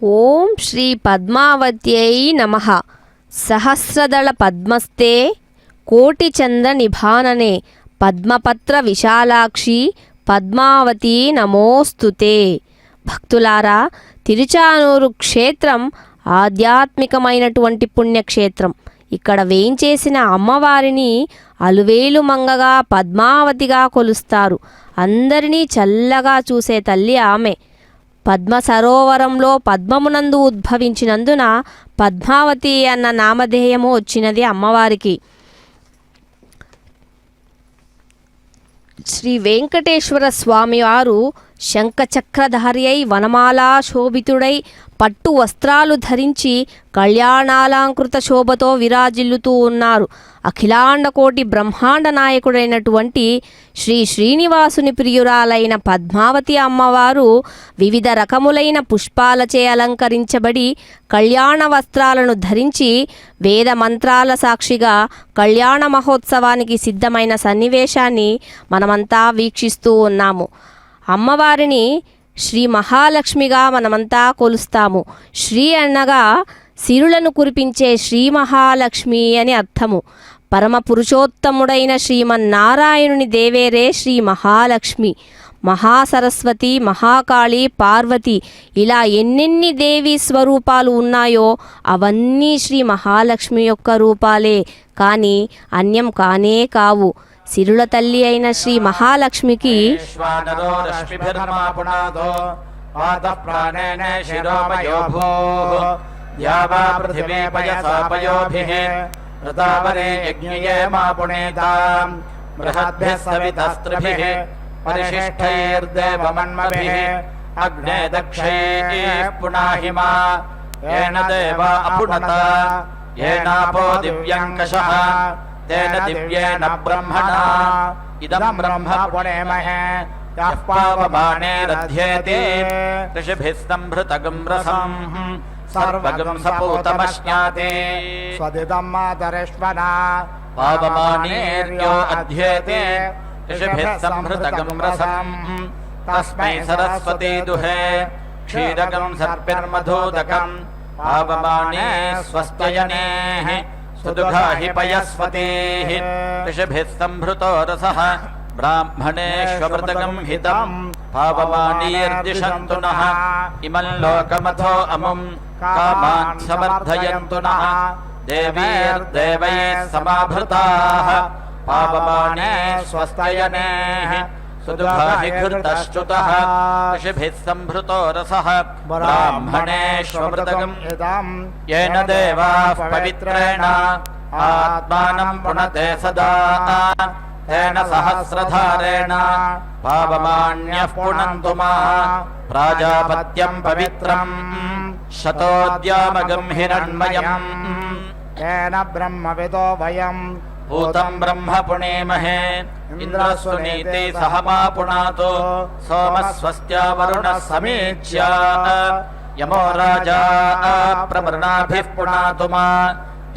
ఓం శ్రీ పద్మావత్యై నమః. సహస్రదళ పద్మస్తే కోటి చంద్ర నిభాననే పద్మపత్ర విశాలాక్షి పద్మావతి నమోస్తుతే. భక్తులారా, తిరుచానూరు క్షేత్రం ఆధ్యాత్మికమైనటువంటి పుణ్యక్షేత్రం. ఇక్కడ వేయించేసిన అమ్మవారిని అలువేలు మంగగా పద్మావతిగా కొలుస్తారు. అందరినీ చల్లగా చూసే తల్లి ఆమె. పద్మ సరోవరంలో పద్మమునందు ఉద్భవించినందున పద్మావతి అన్న నామధేయము వచ్చినది అమ్మవారికి. శ్రీ వెంకటేశ్వర స్వామివారు శంఖచక్రధారి అయి వనమాలా శోభితుడై పట్టు వస్త్రాలు ధరించి కళ్యాణాలంకృత శోభతో విరాజిల్లుతూ ఉన్నారు. అఖిలాండకోటి బ్రహ్మాండ నాయకుడైనటువంటి శ్రీ శ్రీనివాసుని ప్రియురాలైన పద్మావతి అమ్మవారు వివిధ రకములైన పుష్పాలచే అలంకరించబడి కళ్యాణ వస్త్రాలను ధరించి వేద మంత్రాల సాక్షిగా కళ్యాణ మహోత్సవానికి సిద్ధమైన సన్నివేశాన్ని మనమంతా వీక్షిస్తూ ఉన్నాము. అమ్మవారిని శ్రీ మహాలక్ష్మిగా మనమంతా కొలుస్తాము. శ్రీ అనగా సిరులను కురిపించే శ్రీ మహాలక్ష్మి అని అర్థము. పరమ పురుషోత్తముడైన శ్రీమన్నారాయణుని దేవేరే శ్రీ మహాలక్ష్మి. మహాసరస్వతి, మహాకాళి, పార్వతి ఇలా ఎన్నెన్ని దేవీ స్వరూపాలు ఉన్నాయో అవన్నీ శ్రీ మహాలక్ష్మి యొక్క రూపాలే, కానీ అన్యం కానే కావు. సిరుల తల్లి అయిన శ్రీ మహాలక్ష్మికి అగ్నే దక్షైః పునాహిమా ఏన దేవా అపునతా ఏనాపో దివ్యంకషః తేన దివ్యేన బ్రహ్మణా ఇదం బ్రహ్మ పుణేమహే యః పావమానేరధ్యేతి ఋషిభిः సంభృతగం రసం సర్వగం సపూతమశ్నాతి స్వదిదం మాతరేష్వనా పావమానేర్యో అధ్యేతి ఋషిభిः సంభృతగం రసం తస్మై సరస్వతీ దుహే క్షీరగం సర్పిర్మధూదకం పావమానే స్వస్తయనేః సుదుఘాహి పయస్వతేః ఋషిభిः సంభృతో రసః బ్రాహ్మణేష్వమృతగం హితం పావమానీర్దిశంతు నః ఇమం లోకమథో అముం కామాన్ సమర్థయంతు నః దేవీర్దేవైః సమాభృతాః పావమానే స్వస్తయనేః सुदुघाहि घृतश्च्युतः ऋषिभिः सम्भृतो रसः ब्राह्मणेष्वमृतगम् येन देवाः पवित्रेण आत्मानं पुनते सदा तेन सहस्रधारेण पावमान्यः पुनन्तु माः प्राजापत्यं पवित्रम् शतोद्यामगं हिरण्मयम् तेन ब्रह्मविदो वयम् भूतं ब्रह्म पुणेमहे इन्द्रस्वनीति सह मा पुनातो सोमस्वस्त्या वरुणः समीच्य यमो राजा प्रमृणाभिः पुनातु मा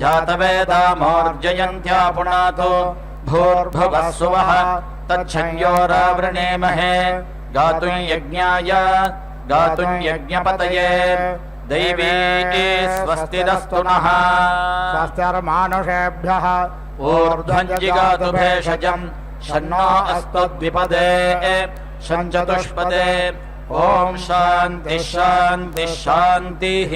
जातवेदामोर्जयन्त्या पुनातो भूर्भुवः सुवः तच्छंयोरावृणेमहे गातुं यज्ञाय गातुं यज्ञपतये दैवी स्वस्तिरस्तु नः स्वस्तिर्मानुषेभ्यः ऊर्ध्वञ्जिगातु भेषजम् शन्नो अस्तु द्विपदे शञ्चतुष्पदे ॐ शान्तिः शान्तिः शान्तिः।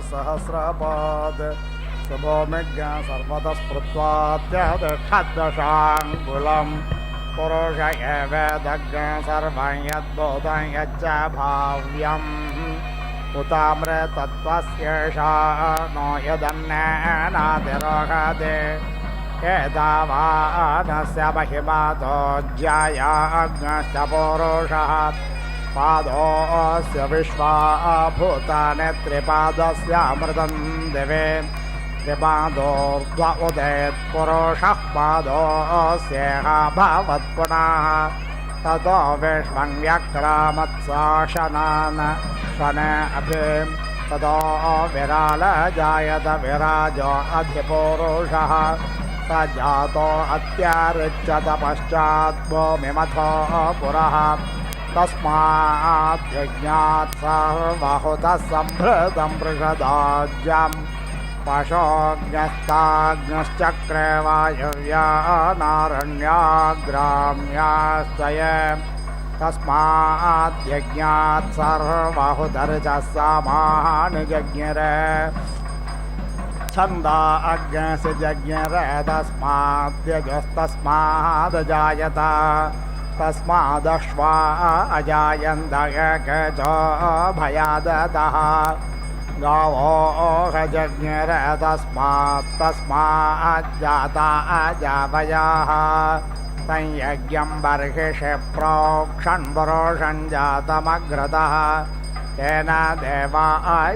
सहस्रपाद शुभोमिज्ञ सर्वतः स्मृत्वात्यतिष्ठद्दशाङ्गुलम् पुरुष एवेदज्ञ सर्वं यद्बोधं यच्च भाव्यम् उतामृतत्वस्येषा नो यदन्नेनातिरोहते एतावानस्य महिमातो ज्यायाज्ञश्च पुरुषः पादोऽस्य विश्वा भूतानि त्रिपादस्यामृतं दिवे त्रिपादोर्ध्व उदेत् पुरुषः पादोऽस्येह भवत् पुनः ततो विश्वं व्यक्रामत्साशनान् शने अपि ततो विरालजायत विराजो अधिपुरुषः स जातो अत्यारुच्यत पश्चात् भूमिमथो पुरः तस्माद्यज्ञात् सर्वहुतः सम्भृतं पृषदाज्यं पशोऽग्न्यस्ताग्नश्चक्रे वायव्या नारण्याग्राम्याश्च ये तस्माद्यज्ञात् सर्वहुतर्चः समानि जज्ञिरे छन्दा अग्नस्य जज्ञिरे तस्माद्यजस्तस्मादजायत तस्मादश्वा अजायन्त एकचो भयादतः गावो जज्ञिर तस्माज्जाता अजावयाः संयज्ञं बर्हिषि प्रोक्षन् पुरुषं जातमग्रतः तेन देवा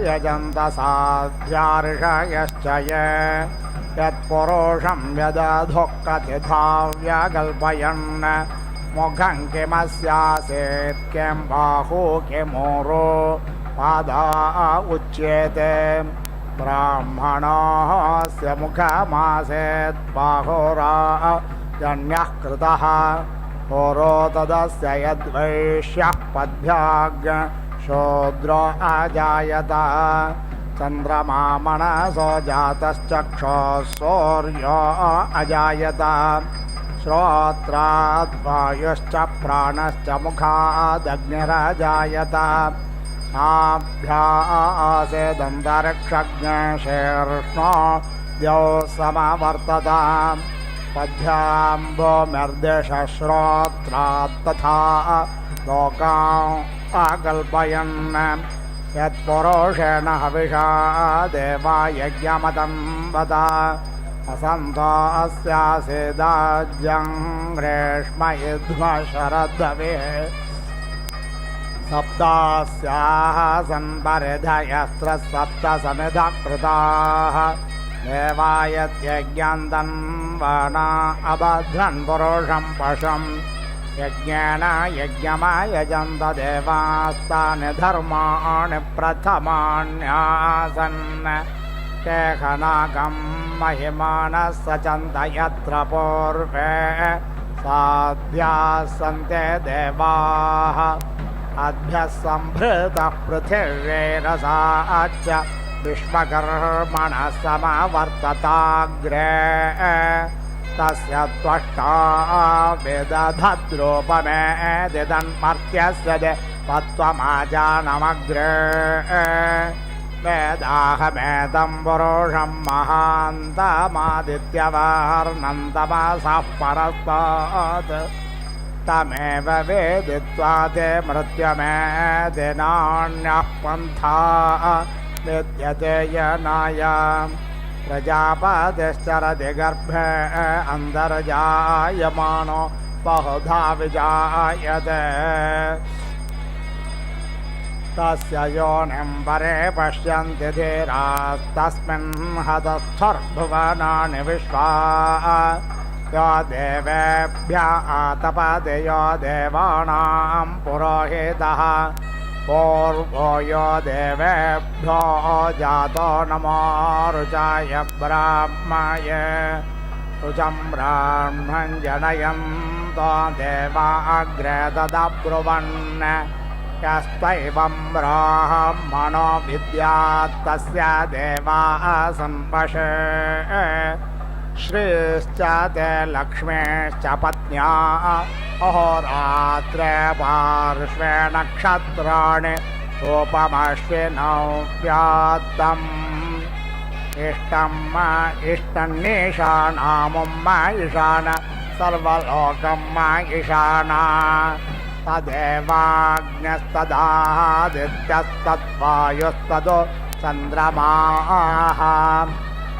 यजन्त साध्यार्षयश्च ये यत्पुरुषं यदधुक्कथिथा व्यकल्पयन् मुखं किमस्यासीत् किं बाहु किमूरो पादा उच्येते ब्राह्मणस्य मुखमासीत् बाहुराजन्यः कृतः होरो तदस्य यद्वैश्यः पद्भ्याग् शूद्रो अजायत चन्द्रमा मनसो जातश्चक्षुः सूर्यो अजायत श्रोत्रात् वायुश्च प्राणश्च मुखादग्निरजायत नाभ्यासेदन्तरिक्षज्ञशीर्ष्णो द्यौः समवर्तत पद्भ्यां भूमिर्दिशः श्रोत्रात् तथा लोकान् आकल्पयन् यत्पुरुषेण हविषा देवा यज्ञमतं वद असन्तो अस्यासिदाज्यं ग्रीष्म युध्म शरद्धविः सप्तास्याः सन्परिधयस्त्रसप्त समिधः कृताः देवा यद्यज्ञान्तन्वना अबध्रन् पुरुषं पशुं यज्ञेन यज्ञमयजन्त देवास्तानि धर्माणि प्रथमान्यासन् केहनाकं महिमानः सचन्त यत्र पूर्वे साध्याः सन्ते देवाः अद्भ्यः सम्भृतः पृथिव्यैरसाच्च विश्वकर्मणः समवर्तताग्रे तस्य त्वष्टा विदधद्रूपमेदिदन्मर्त्यस्य पत्वमाजानमग्रे वेदाहमेदं पुरुषं महान्तमादित्यवर्णन्तमसः परस्तात् तमेव वेदित्वा ते मृत्युमेति नान्यः पन्था विद्यते यनाय प्रजापतिश्चरति गर्भे अन्तर्जायमानो बहुधा विजायते तस्य योनिं परे पश्यन्ति धीरास्तस्मिन् हतस्थुर्भुवनानि विश्वा यो देवेभ्य आतपति यो देवानां पुरोहितः पूर्वो यो देवेभ्यो जातो नमो रुचाय ब्राह्मय रुचं ब्राह्मं जनयन्तो देवा अग्रे तदब्रुवन् यस्त्वैवं ब्राह्मणो विद्यात् तस्य देवाः संवशे श्रीश्च ते लक्ष्मीश्च पत्न्या अहोरात्रे पार्श्वे नक्षत्राणि रूपमश्विनौ व्यात्तम् इष्टन्नीशानामुम् ईशान सर्वलोकं ईशाना तदेवाग्न्यस्तदादित्यस्तद्वायुस्तदो चन्द्रमाः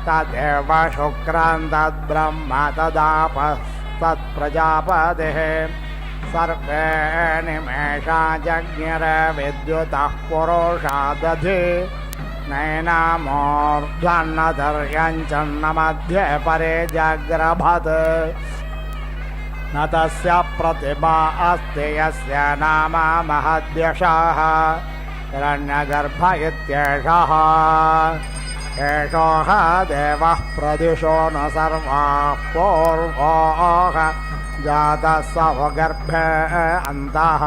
तदेव शुक्रं तद्ब्रह्म तदापस्तत्प्रजापतिः सर्वे निमेषा जज्ञिर विद्युतः पुरुषा दधि नैनामूर्ध्वन्नतर्यञ्चन्न मध्ये परे जग्रभत् न तस्य प्रतिमा अस्ति यस्य नाम महद्यशः हिरण्यगर्भ इत्येषः एषोह देवः प्रदिशो न सर्वाः पूर्वोह जातः स गर्भे अन्तः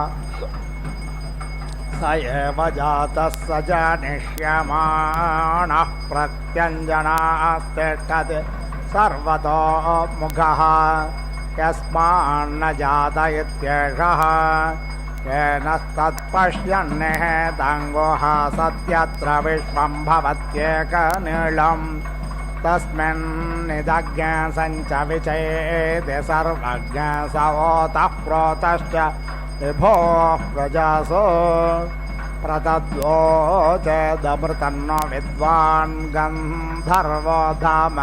स एव जातः स जनिष्यमाणः प्रत्यञ्जनास्तिष्ठति सर्वतो मुखः यस्मान्न जात इत्येषः येनस्तत्पश्यन्निहेताङ्गोः सत्यत्र विश्वं भवत्येकनीळं तस्मिन्निदज्ञ सञ्च विचेति सर्वज्ञ स ओतः प्रोतश्च विभोः प्रजासो प्रतद्वोचेदमृतन्नो विद्वान् गन्धर्वो धाम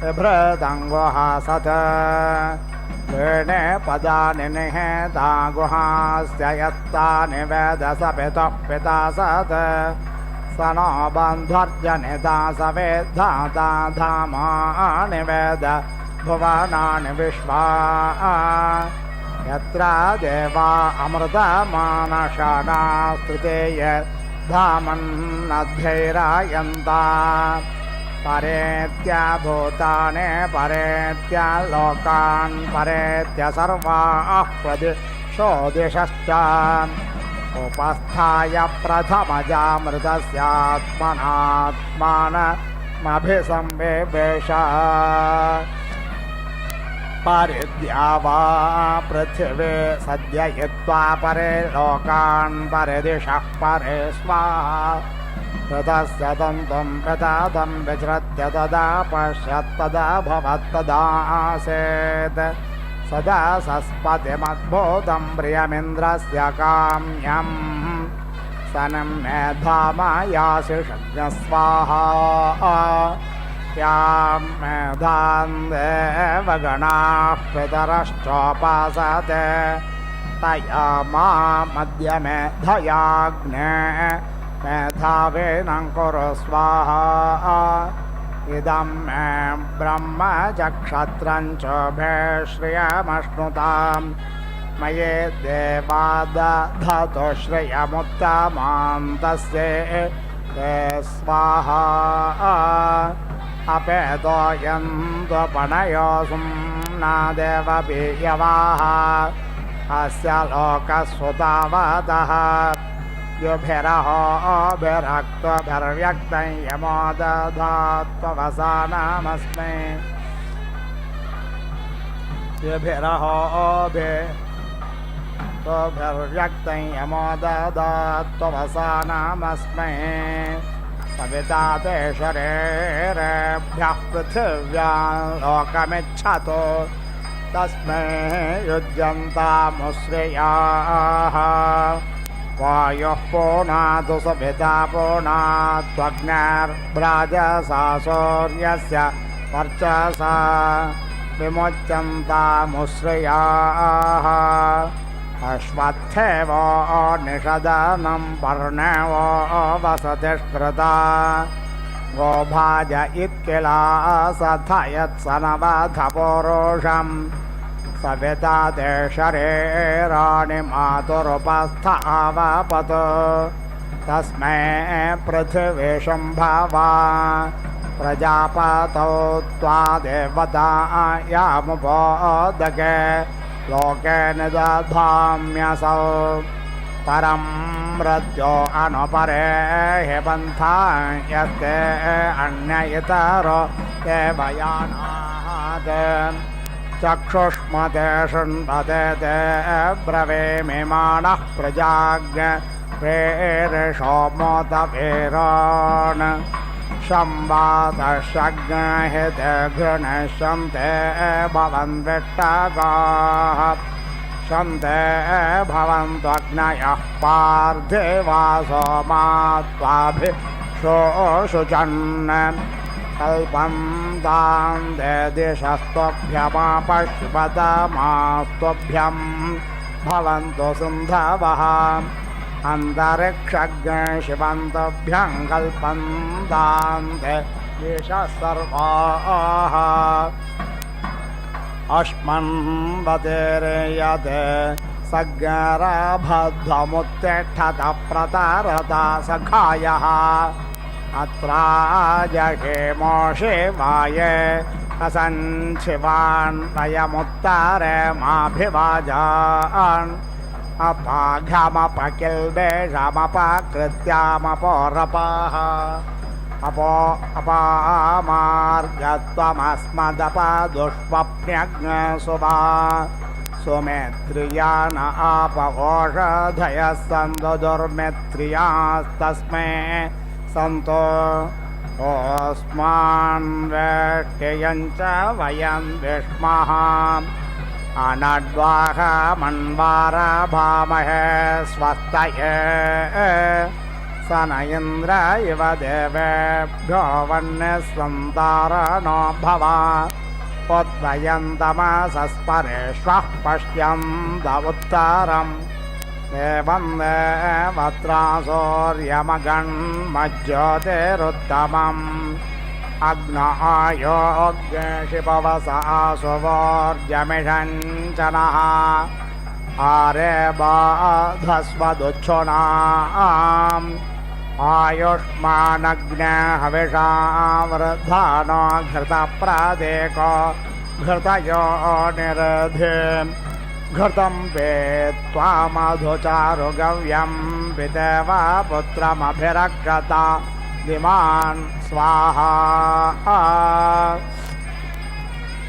बिभृतङ्गुः सत् तेने पदानि निहेता गुहास्य यत्तानि वेद स पितुः पिता सत् स नो बन्धुर्जनिता स वेद्धाता धामानि वेद भुवनानि विश्वा यत्र देवा अमृतमानशानास्तृतेय धामन्नध्यैरायन्ता परेत्य भूतानि परेत्य लोकान् परेत्य सर्वाः प्रदिशो दिशश्च उपस्थाय प्रथमजामृतस्यात्मनात्मानमभिसंवेश परिद्या वा पृथिवी सद्ययित्वा परे लोकान् परिदिशः परे स्वाहा ततस्य तन्तुं प्रतातं विचृत्य तदा पश्यत्तदा भवत्तदा आसीत् स सदा सस्पतिमद्भूतं प्रियमिन्द्रस्य काम्यं सनं मेधामयासि स्वाहा यां मेधां देवगणाः पितरश्चोपासते तया मा मध्य मेधयाग्ने मेधावेनं कुरु स्वाहा इदं मे ब्रह्म च क्षत्रं च भेश्रियमश्नुतां मये देवा दधतो श्रियमुत्तमां तस्यै ते स्वाहा अपेतो यन्तोपनयोऽसुं न देवपीयवाः अस्य लोकसुतावतः युभिरहोभिरक्तभिर्व्यक्तं यमो दधात्ववसानमस्मै युभिरहोभिर्व्यक्तं यमो दधात्ववसानमस्मै सविता ते शरीरेभ्यः पृथिव्यां लोकमिच्छतो तस्मै युज्यन्तामुश्रियाः वायुः पूर्णातु सविता पूर्णात्वग्निर्भ्राजसा सूर्यस्य वर्चसा विमुच्यन्तामुश्रियाः अश्वत्थेवो निषदनं पर्णवो वसतिष्कृता गोभाज इत्किला सथयत्सनवधपुरुषं सविता ते शरीराणि मातुरुपस्थावपत् तस्मै पृथिवी शम्भवा प्रजापतौ त्वा देवतायामुपोदके लोके निदधाम्यसौ परं मृत्यो अनुपरे हि पन्था यस्ते अन्य इतरो देवयानात् चक्षुष्मते शृण्वते ते ब्रवीमिमाणः प्रजाज्ञ प्रेरिषोमोदवीरान् संवादशग्नहिते घृणिष्यन्ते भवन्विष्टगाः शन्ते भवन्त्वग्नयः पार्थिवासो मा त्वाभिषोषुचन् कल्पन्तां ते दिशस्त्वभ्यमापश्वतमास्त्वभ्यं भवन्तु सिन्धवः अन्तरिक्षज्ञशिवन्तभ्यं कल्पन्तां ते दिशः सर्वाः अश्मन्वतेर्यते सज्ञरभध्वमुत्तिष्ठतः प्रतरता सखायः अत्राजहेमो शिवाये असञ्शिवान् वयमुत्तरे माभिवाजान् अपाघमपकिल्बेषमपकृत्यामपोरपाः अपामार्गत्वमस्मदपदुष्वप्न्यग्नसुवा सुमेत्रिया न आपवोषधयः सन्तु दुर्मित्रियास्तस्मै सन्तो ओस्मान् वेष्टियं च वयं विष्मः अनड्वाहमन्वारभामहे स्वस्तये स न इन्द्र इव देवेभ्यो वह्निस्सन्तारणो भव उद्वयन्तमसस्परेष्वः पश्यन्त उत्तरम् एवं देवत्रासौर्यमगन्मज्योतिरुत्तमम् अग्न आयोग्यशिपवसा सुवोर्जमिषञ्चनः आरे बाधस्वदुच्छुनाम् आयुष्मानग्ने हविषा वृद्धानो घृतप्रदेको घृतयो निरधे घृतं पेत्वा मधुचारुगव्यं पितेव पुत्रमभिरक्षता दिमान् स्वाहा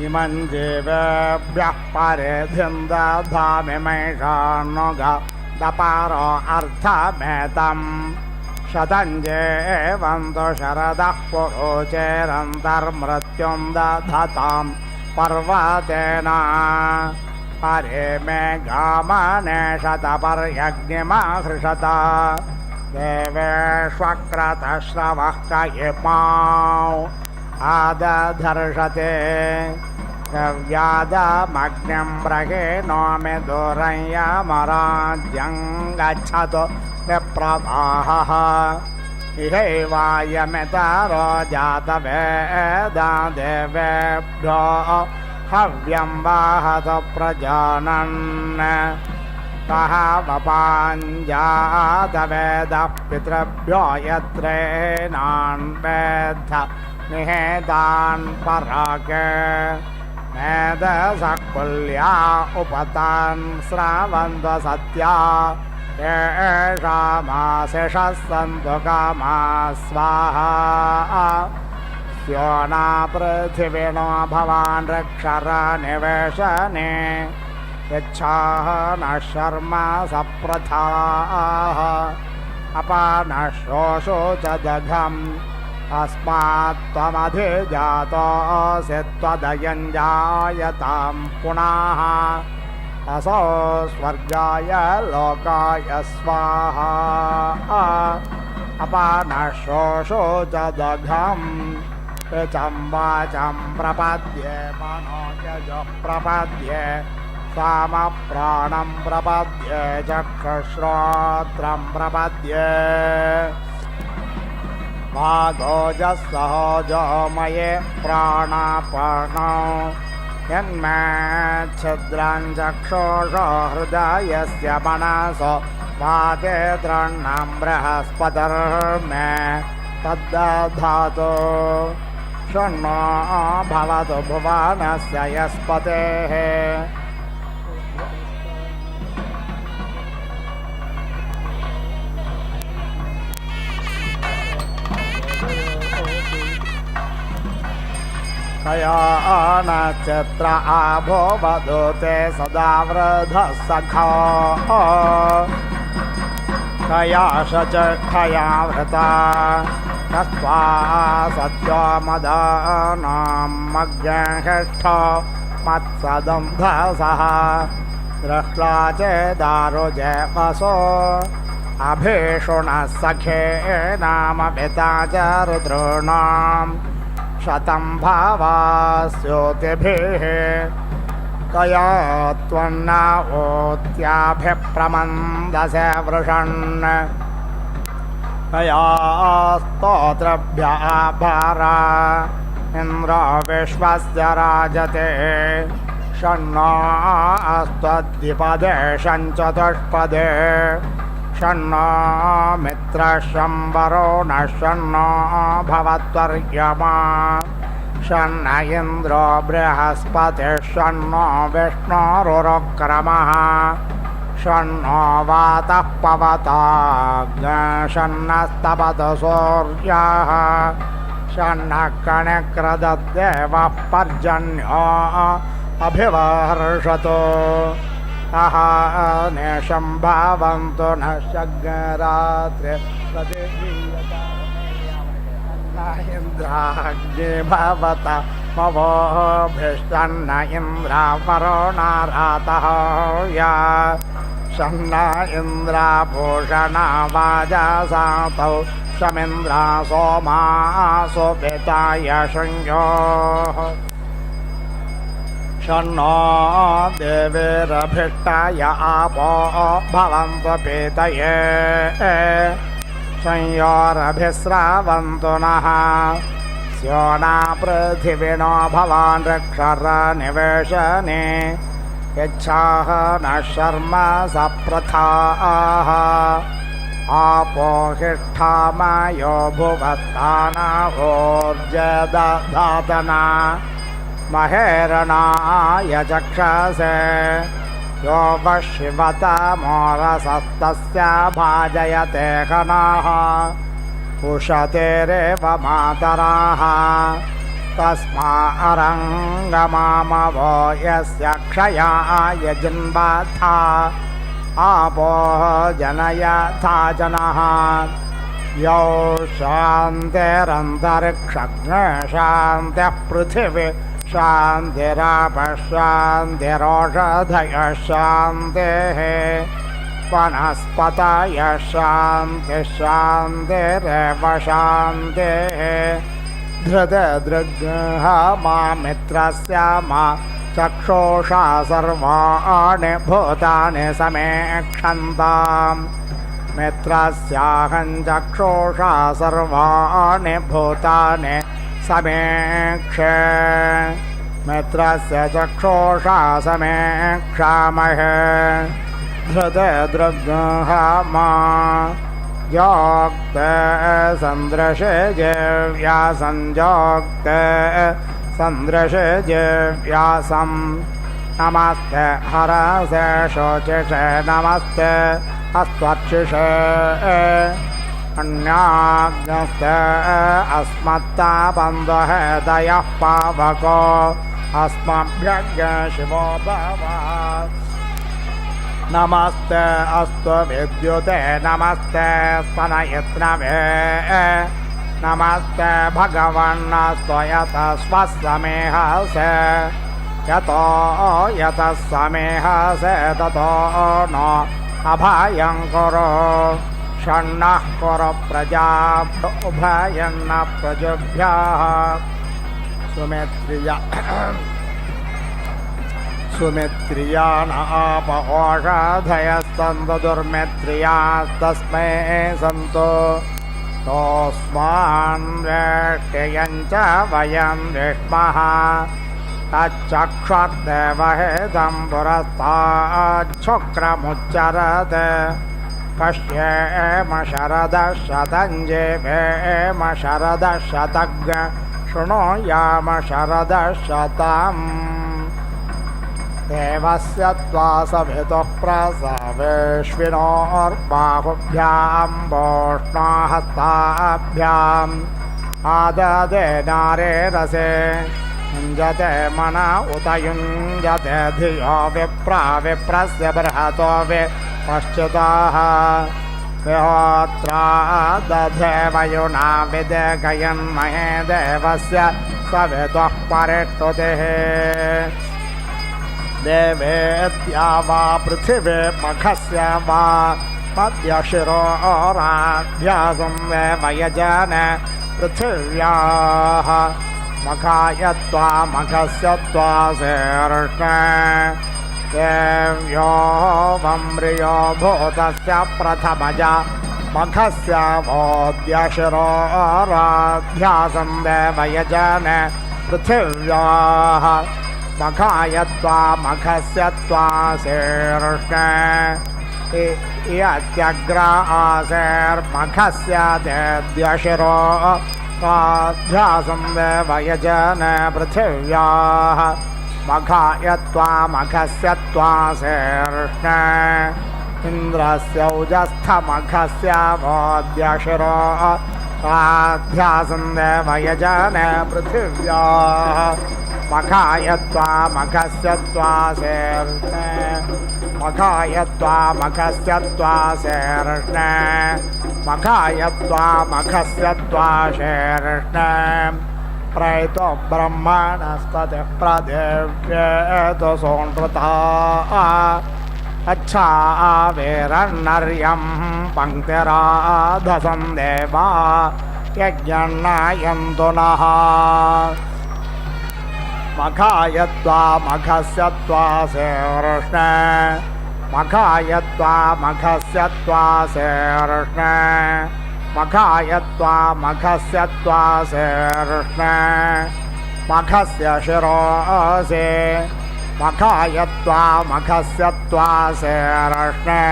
इमं जीवेभ्यः परिधिं दधामि मैषान्नुगदपारो अर्थमेतम् शतं जीवन्तु शरदः पुरुचेरन्तर्मृत्युं दधतां पर्वतेन परे मे गामने शतपर्यग्निमाहृषत देवेष्वक्रतश्रवः कयिमाौ आदधर्षते व्यादमग्निं ब्रहेणो मे दूरं यमराज्यं गच्छतु विप्रवाहः इहैवायमितरो जातवेदा देवेभ्यो हव्यं वाहत प्रजानन् बहवपाञ्जातवेदः पितृभ्यो यत्रेणान् वेद्ध निहेतान् पराके मेधसकुल्या उपतान् श्रावन्त सत्या येषामाशिषः सन्तु कामा स्वाहा स्योना पृथिविनो भवान् रक्षरनिवेशने यच्छाः नः शर्म सप्रथाः अपानशोषो च दघम् अस्मात् त्वमधिजातोऽसि त्वदयञ्जायतां पुनः असौ स्वर्गाय लोकाय स्वाहा अपानशोषो च दघम् ऋचं वाचं प्रपद्ये मनोजो प्रपद्ये सामप्राणं प्रपद्ये चक्षुश्रोत्रं प्रपद्ये वागोजसहोजो मये प्राणापर्णो यन्मे छिद्रं चक्षुषो हृदयस्य मनसो वाते तृण्णं बृहस्पतिर्मे तद्दधातु शृण्वो भवतु भुवनस्य यस्पतेः कया नक्षत्र आभो वधूते सदा वृधः सखा कया शचक्षया वृता तस्वा सत्यो मदानां मग्यहिष्ठ मत्सदन्धसः दृष्ट्वा चेदारुजे वसो अभीषुणः सखे नाम पिता च रुद्ॄणां शतं भावास्योतिभिः कया त्वन्नावोत्याभिप्रमन्दसे वृषन् कया स्तोत्रभ्यः भारा इन्द्रो विश्वस्य राजते षण्णो अस्त्वद्विपदे षञ्चतुष्पदे षण्णो मित्रशं वरुणः षण्णो भवत्वर्यमा षण्ण इन्द्रो बृहस्पतिः षण्णो विष्णुरुक्रमः षण्णो वातः पवताग्निः षण्णस्तपतु सूर्यः षण्णः कणिक्रदद्देवः पर्जन्यो अभिवर्षतु अहानेशं भावन्तु न शग्रात्रे इन्द्राग्नि भवता मवोभिष्टन्न इन्द्रावरुणारातः या शन्न इन्द्राभूषणा वाजसातौ शमिन्द्रा सोमा सोपिताय शृङ्गोः षण्णो देवेरभिष्टाय आपो भवन्तु पीतये संयोरभिस्रावन्तु नः स्योना पृथिविनो भवान् रक्षरनिवेशने यच्छाः नः शर्म सप्रथाः आपो हिष्ठामयो भुवस्ताना ऊर्जदधातना महेरणाय चक्षसे यो वशिवतमोरसस्तस्य भाजयते खनाः उशतेरेव मातराः तस्मारङ्गमामवो यस्य क्षयाय जिन्वाथा आपो जनयथा जनः यौ शान्तिरन्तरिक्षज्ञ शान्त्यः पृथिवी शान्तिरापशान्तिरोषधयः शान्तिः वनस्पतयः शान्तिः शान्तिरेव शान्तिः धृतदृग्ः मा मित्रस्य मा चक्षुषा सर्वाणि भूतानि समेक्षन्ताम् मित्रस्याहं चक्षुषा सर्वाणि भूतानि समेक्षे मित्रस्य चक्षुषा समेक्षामहे धृतदृग्ः मा योक्ते सन्दृशे जेव्यासं योक्ते सन्दृशे जेव्यासं नमस्ते हरसे शोचिषे नमस्ते अस्त्वक्षिषे अन्याग्नस्ते अस्मत्ता बन्धुहे दयः पावको अस्मभ्यग् शिवो भव नमस्ते अस्तु विद्युते नमस्ते स्तनयत्नवे नमस्ते भगवन्नस्तु यतः स्वसमेहसे यतो यतः समेहसे ततो नो अभयं कुरु षण्णः कुरु प्रजा उभयन्न प्रजभ्यः सुमित्रिया न आपोषधयस्तन्तु दुर्मित्रियास्तस्मै सन्तु तोऽस्मान् वेष्ट्यं च वयं विष्मः तच्चक्षुर्देवहेदं पुरस्ताच्छुक्रमुच्चरते पश्येम शरदः शतं जेवेम शरदः शतज्ञ शृणुयाम शरदः शतम् देवस्य त्वा सवितुः प्रसवेश्विनोर्बाहुभ्यां वोष्णाहस्ताभ्याम् आददे नारे रसे युञ्जते मन उत युञ्जते धियो विप्रा विप्रस्य बृहतो विपश्चिताः विहोत्रा दधे वयुना विदेकयन्महे देवस्य सवितुः परिष्टुतिः देवेद्या वा पृथिवे मखस्य वा मध्यशिरोराभ्यासं देवयजन पृथिव्याः मखाय त्वा मखस्य त्वा शीर्ष्णे देव्यो वम्रियो भूतस्य प्रथमजा मखस्य वोद्यशिरोराभ्यासं देवयजन पृथिव्याः मखाय त्वा मखस्य त्वा शीर्ष्णे यत्यग्र आसेर्मखस्य देद्यशिरो स्वाध्यासं देवयजन पृथिव्याः मखाय त्वा मखस्य त्वा शीर्ष्णे इन्द्रस्य औजस्थमखस्य वोद्यशिरो स्वाध्यासं देवयजन पृथिव्याः मखाय त्वा मखस्य त्वा शीर्ष्णे मखाय त्वा मखस्य त्वा शीर्ष्णे मखाय त्वा मखस्य त्वा शीर्ष्णे प्रैतो ब्रह्मणस्ततिः प्रदेव्येतु सोऽनृता अच्छा आवेरन्नर्यं पङ्क्तिराधसं देवा यज्ञन्नायन्तु नः मखाय त्वा मखस्य त्वा शीर्ष्णे मखाय त्वा मखस्य त्वा शीर्ष्णे मखाय त्वा मखस्य त्वा शीर्ष्णे मखस्य शिरोऽसि मखाय त्वा मखस्य त्वा शीर्ष्णे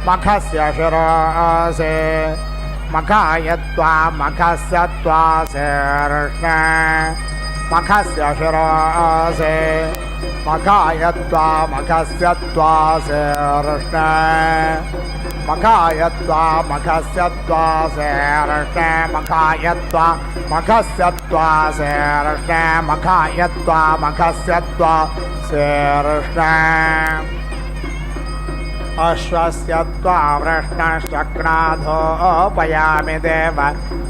मखस्य शिरोऽसि मखाय त्वा मखस्य त्वा शीर्ष्णे मखस्य शिरोऽसि मखाय त्वा मखस्य त्वा शीर्ष्णे मखाय त्वा मखस्य त्वा शीर्ष्णे मखाय त्वा मखस्य त्वा शीर्ष्णे मखाय त्वा मखस्य त्वा शीर्ष्णे अश्वस्य त्वा वृष्णश्चक्राधोपयामि देव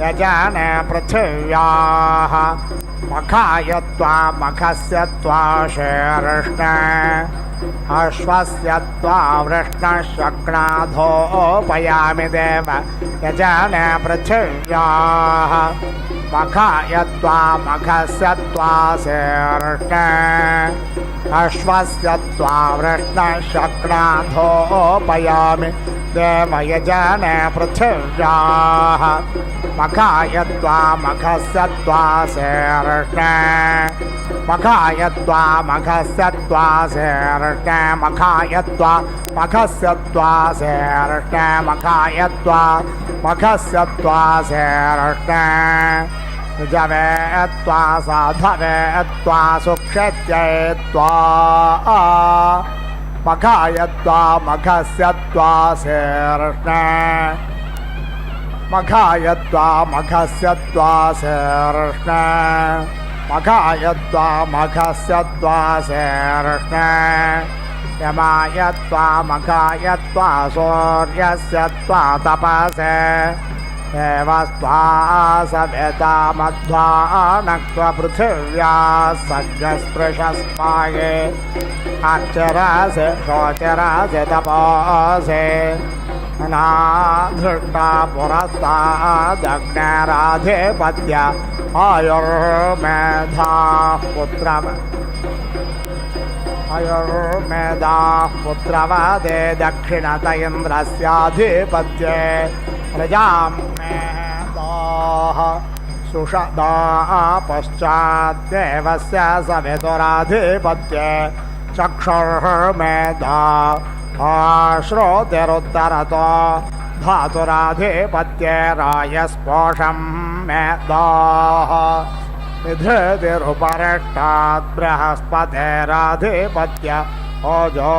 यजने पृथिव्याः मखाय त्वा मखस्य त्वा शीर्ष्ण अश्वस्य त्वा वृष्णश्चक्राधोपयामि देव यजने पृथिव्याः मखाय त्वा मखस्य त्वा शीर्ष्ण अश्वस्य त्वा वृष्णश्चक्राधोपयामि देव यजने पृथिव्याः मखाय त्वा मखस्य त्वा शीर्ष्ण मखाय त्वा मखस्य त्वा शीर्ष्ण मखाय त्वा मखस्य त्वा शीर्ष्ण मखाय त्वा मखस्य त्वा शीर्ष्ण जवे त्वा साधवे त्वा सुक्षत्यै त्वा मखाय त्वा मखस्य त्वा शीर्ष्ण मखाय त्वा मखस्य त्वा शीर्ष्ण मखाय त्वा मखस्य त्वा शीर्ष्ण यमाय त्वा मखाय त्वा सूर्यस्य त्वा तपसे देवस्त्वा सविता मध्वा नक्त्वा पृथिव्या सज्जस्पृशस्माये अक्षरासे शोचरासे तपोसे अनाधृष्टा पुरस्तादग्नेराधिपत्य आयुर्मेधाः पुत्रवदे दक्षिणत इन्द्रस्याधिपत्ये प्रजां मेधाः सुषदा पश्चाद्देवस्य सवितुराधिपत्ये चक्षुर्मेधा श्रोतिरुत्तरतो धातुराधिपत्ये रायस्पोषं मेधाः विधृतिरुपरिष्टात् बृहस्पतेराधिपत्य ओजो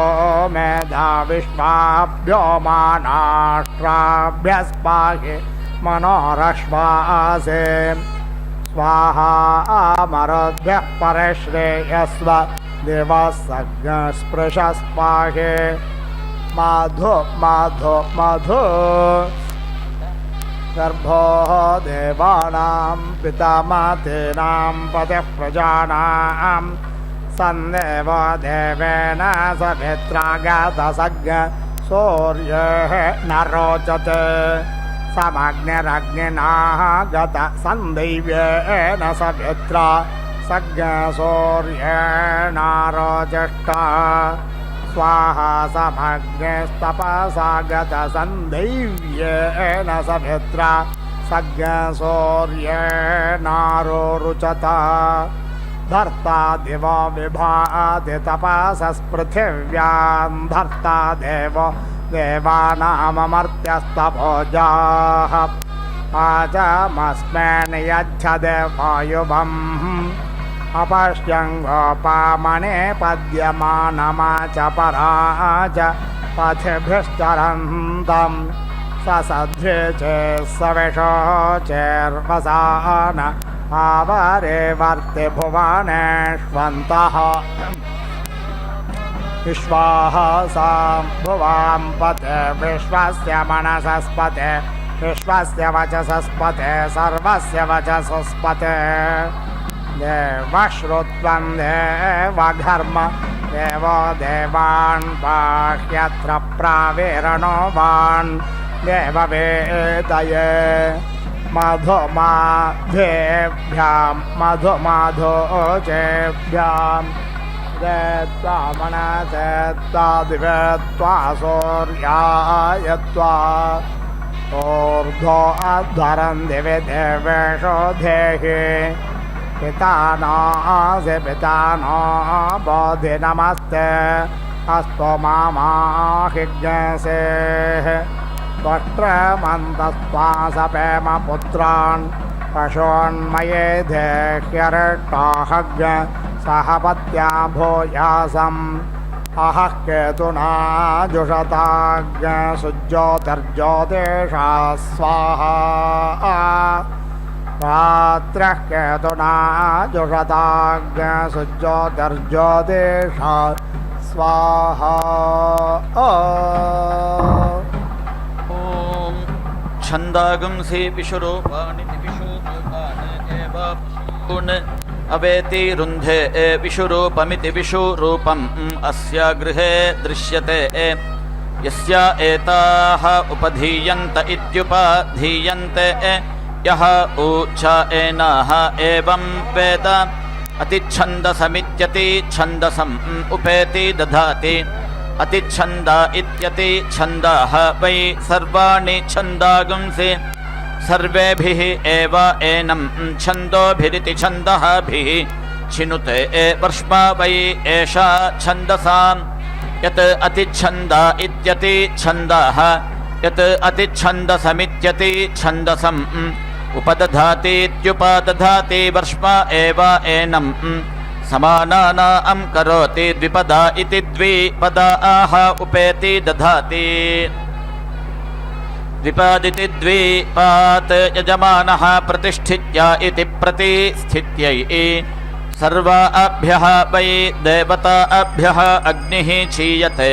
मेधा विश्वाभ्यो मानाष्ट्राभ्यस्पाहि मनोरश्वासे स्वाहा मरुद्भ्यः परिश्रेयस्व दिवसस्पृशस्पाहि माधु माधु मधु गर्भो देवानां पितामातेनां पतिः प्रजानां सन्देव देवेन सवित्रागतसज्ञ सूर्यः न रोचते समग्निरग्निना गत सन्दैव्येन सवित्रा सज्ञ सूर्येण रोचष्ट स्वाहा समग्निस्तपसा गत सन्दैव्येन सवित्रा सज्ञ सूर्येण रोरुचत धर्ता दिवो विभाति तपसस्पृथिव्यां धर्ता देवो देवानाममर्त्यस्तभोजाः आचमस्मेन् यच्छते वायुवम् अपश्यं गोपामणे पद्यमानमाच पराच पथिभिश्चरन्तं ससध्वे चेत् सविशो चेर्वसान आवरे वर्ते भुवनेष्वन्तः विश्वाः सां भुवां पते विश्वस्य मनसस्पते विश्वस्य वचसस्पते सर्वस्य वचसस्पते देवश्रुत्वं देवघर्म देवो देवान् बाह्यत्र प्रावेरणो वान् देववेदये मधुमाधेभ्यां मधुमाधोचेभ्यां देत्वा मनसे त्वा दिवे त्वा सूर्याय त्वा ऊर्ध्वो अध्वरं दिवि देवेषु धेहि पितानासे पितानो बोधि नमस्ते अस्तु मामाहिज्ञसे त्वष्ट्रमन्तस्त्वा सपेम पुत्रान् पशून्मये देह्यर्टाहज्ञ सह पत्या भूयासम् अहः केतुना जुषताज्ञ सुज्योतिर्ज्योतिषा स्वाहा रात्रः केतुना जुषताज्ञ सुज्योतिर्ज्योतिषा स्वाहा ॐ छन्दागुंसि विशुरूपाणि विशुरूपान् एव पशून् अवेति रुन्धे विशुरूपमिति विशुरूपम् अस्य गृहे दृश्यते यस्य एताः उपधीयन्त इत्युपधीयन्ते यः ऊच एनाः एवं वेद अतिच्छन्दसमित्यति छन्दसम् उपेति दधाति अतिच्छन्द इत्यति छन्दाः वै सर्वाणि छन्दागुंसि सर्वेभिः एव एनं छन्दोभिरिति छन्दःभिः छिनुते वर्ष्मा वै एषा छन्दसाम् यत् अतिच्छन्द इत्यति छन्दः यत् अतिच्छन्दसमित्यति छन्दसम् उपदधातीत्युपदधाति वर्ष्मा एव एनं समानानां करोति द्विपदा इति द्विपदाः उपेति दधाति द्विपादिति द्विपात् यजमानः प्रतिष्ठित्य इति प्रतिस्थित्यै सर्वाभ्यः वै देवताभ्यः अग्निः क्षीयते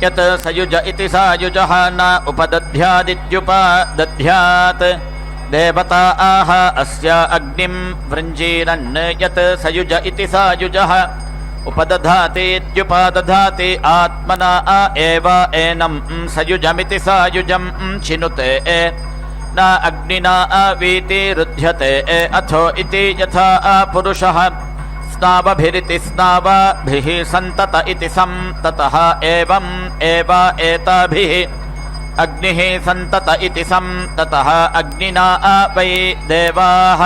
यत् सयुज इति सायुजः न उपदध्यादित्युपदध्यात् देवताः अस्य अग्निं वृञ्जीरन् यत् सयुज इति सायुजः उपदधातीत्युपदधाति आत्मना एव एनं सयुजमिति सायुजं छिनुते न अग्निना वीति रुध्यते अथो इति यथा पुरुषः स्नावभिरिति स्नावभिः सन्तत इति संततः एवं एव एताभिः अग्निः सन्तत इति संततः अग्निना वै देवाः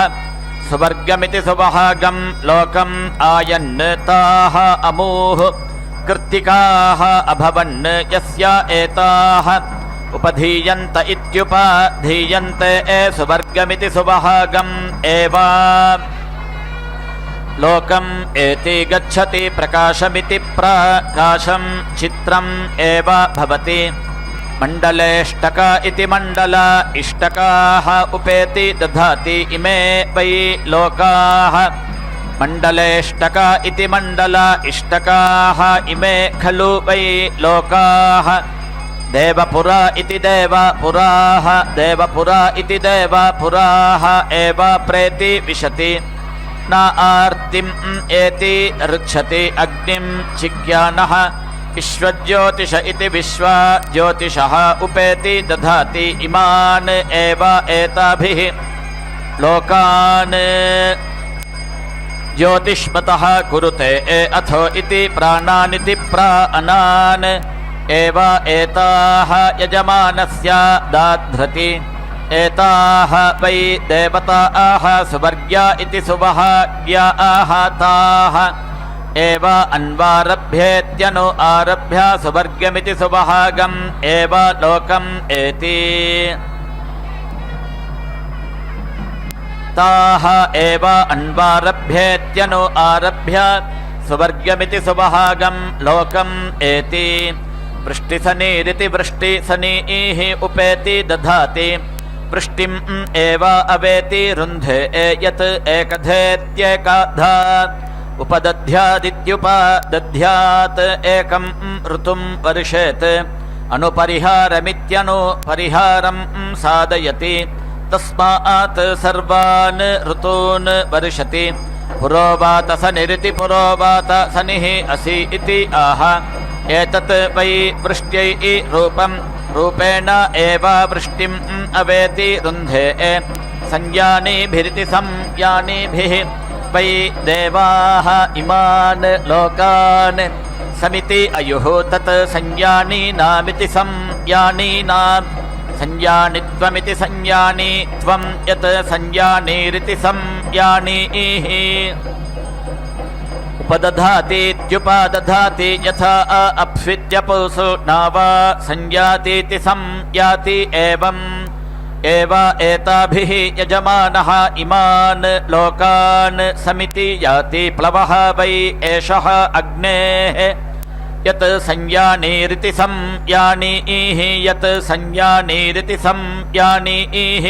सुवर्गमिति सुवहागं लोकम् आयन् ताः अमूः कृत्तिकाः अभवन् यस्य एताः उपधीयन्त इत्युपधीयन्ते सुवर्गमिति सुवहागम् एव लोकम् एति गच्छति प्रकाशमिति प्रकाशं चित्रम् एव भवति मण्डलेष्टक इति मण्डल इष्टकाः उपेति दधाति इमे वै लोकाः मण्डलेष्टक इति मण्डल इष्टकाः इमे खलु वै लोकाः देवपुरा इति देवपुराः देवपुरा इति देवपुराः एव प्रेति विशति न आर्तिम् एति ऋक्षति अग्निं चिक्यानः विश्वज्योतिष इति विश्वज्योतिषः उपेति दधाति इमान् एव एताभिः लोकान् ज्योतिष्मतः कुरुते अथो इति प्राणानिति प्राणान् एव एताः यजमानस्य दाध्रति एताः वै देवताः सुवर्ग्या इति सुवहाग्याः ताः एव अन्वारभ्येत्यनु आरभ्य सुवर्गमिति सुवहागम् एव लोकम् एति ताः एव अन्वारभ्येत्यनु आरभ्य सुवर्गमिति सुवहागम् लोकम् एति वृष्टिसनीरिति वृष्टिसनीः उपेति दधाति वृष्टिम् एव अवेति रुन्धे यत् एकधेत्येकाधात् उपदध्यादित्युपदध्यात् एकं ऋतुं वर्षेत् अनुपरिहारमित्यनुपरिहारं साधयति तस्मात् सर्वान् ऋतून् वर्षति पुरोवात सनिरिति पुरोवात सनिः असि इति आह एतत् वै वृष्ट्यै रूपेण एव वृष्टिम् अवेति रुन्धे संज्ञानीभिरिति संज्ञानीभिः वै देवाः इमान् लोकान् समिति अयुः तत् संज्ञानीनामिति संज्ञानीनां संज्ञानित्वमिति संज्ञानीत्वं यत् संज्ञानीरिति संज्ञानीः उपदधातीत्युपदधाति यथा अप्स्वित्यपुसु नाव संज्ञातीति संज्ञाति एवम् एव एताभिः यजमानः इमान् लोकान् समिति याति प्लवः वै एषः अग्नेः यत् संज्ञानीरिति संज्ञानीः यत् संज्ञानीरिति संज्ञानीः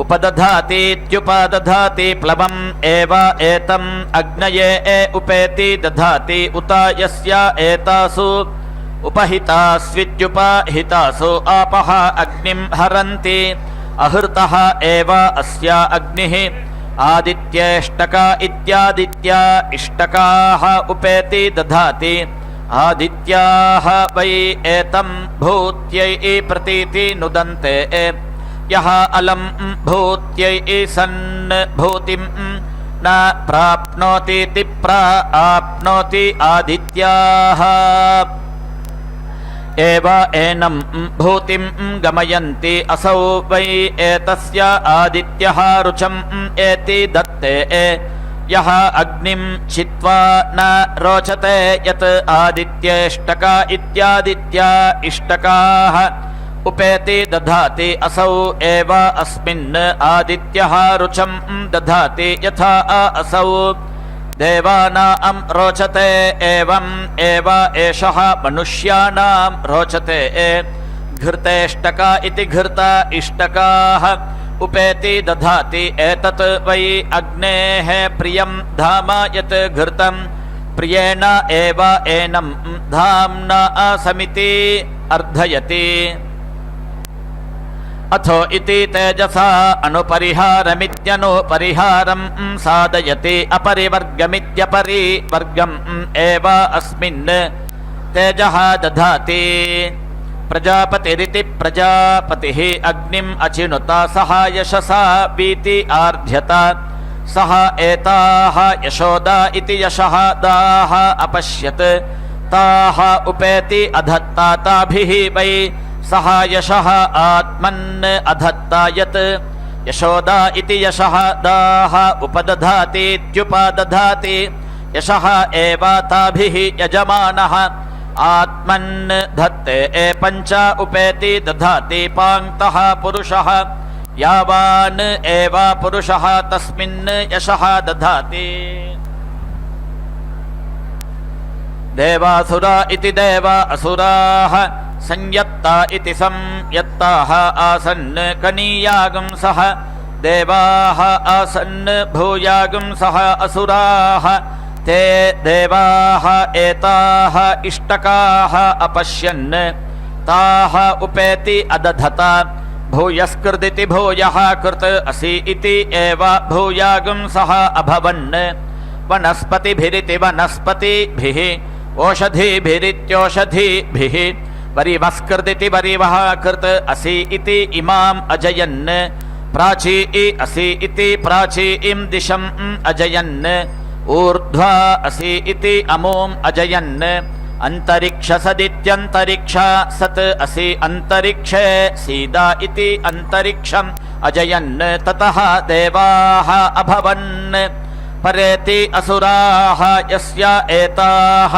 उपदधातीत्युपदधाति प्लवम् एव एतम् अग्नये उपेति दधाति उत यस्य एतासु उपहितास्वित्युपहितासु आपः अग्निं हरन्ति अहृतः एव अस्य अग्निः आदित्येष्टका इत्यादित्या इष्टकाः उपेति दधाति आदित्याः वै एतं भूत्यै प्रतीति नुदन्ते यः अलं भूत्यै सन् भूतिं न प्राप्नोतीति प्राप्नोति आदित्याः एव एनं भूतिं गमयन्ति असौ वै एतस्य आदित्यः रुचम् एति दत्ते यः अग्निं छित्त्वा न रोचते यत् आदित्येष्टका इत्यादित्या इष्टकाः उपेति दधाति असौ एव अस्मिन् आदित्यः रुचं दधाति यथा असौ देवानां रोचते एवम् एव एषः मनुष्याणां रोचते घृतेष्टका इति घृता इष्टकाः उपेति दधाति एतत् वै अग्नेः प्रियं धाम यत् घृतं प्रियेण एव एनं धाम्ना समिति अर्धयति अथो इति तेजसा अनुपरिहारमित्यनुपरिहारं साधयति अपरिवर्गमित्यपरिवर्गम् एव अस्मिन् तेजः दधाति प्रजापतिरिति प्रजापतिः अग्निम् अचिनुता सह यशसा वीति आर्ध्यत सह एताः यशोदा इति यशः दाः अपश्यत् ताः उपेति अधत्ता ताभिः वै सह यशः आत्मन् अधत्ता यत् यशोदा इति यशः दाः उपदधातीत्युपदधाति यशः एव ताभिः यजमानः आत्मन् धत्ते पञ्च उपेति दधाति पाङ्क्तः पुरुषः यावान् एव पुरुषः तस्मिन् यशः दधाति देवासुरा इति देवा असुराः संयत्ता इति संयत्ताः आसन् कनीयागुंसः देवाः आसन् भूयागुंसः असुराः ते देवाः एताः इष्टकाः अपश्यन् ताः उपेति अदधत भूयस्कृदिति भूयः कृत असि इति एव भूयागुंसः अभवन् वनस्पतिभिरिति वनस्पतिभिः ओषधिभिरित्योषधिभिः वरिवस्कृदिति वरिवः कृत असि इति इमाम् अजयन् प्राची असि इति प्राचीं दिशम् अजयन् ऊर्ध्वा असि इति अमूम् अजयन् अन्तरिक्षसदित्यन्तरिक्ष सत् असि अन्तरिक्षे सीदा इति अन्तरिक्षम् अजयन् ततः देवाः अभवन् परेति असुराः यस्य एताः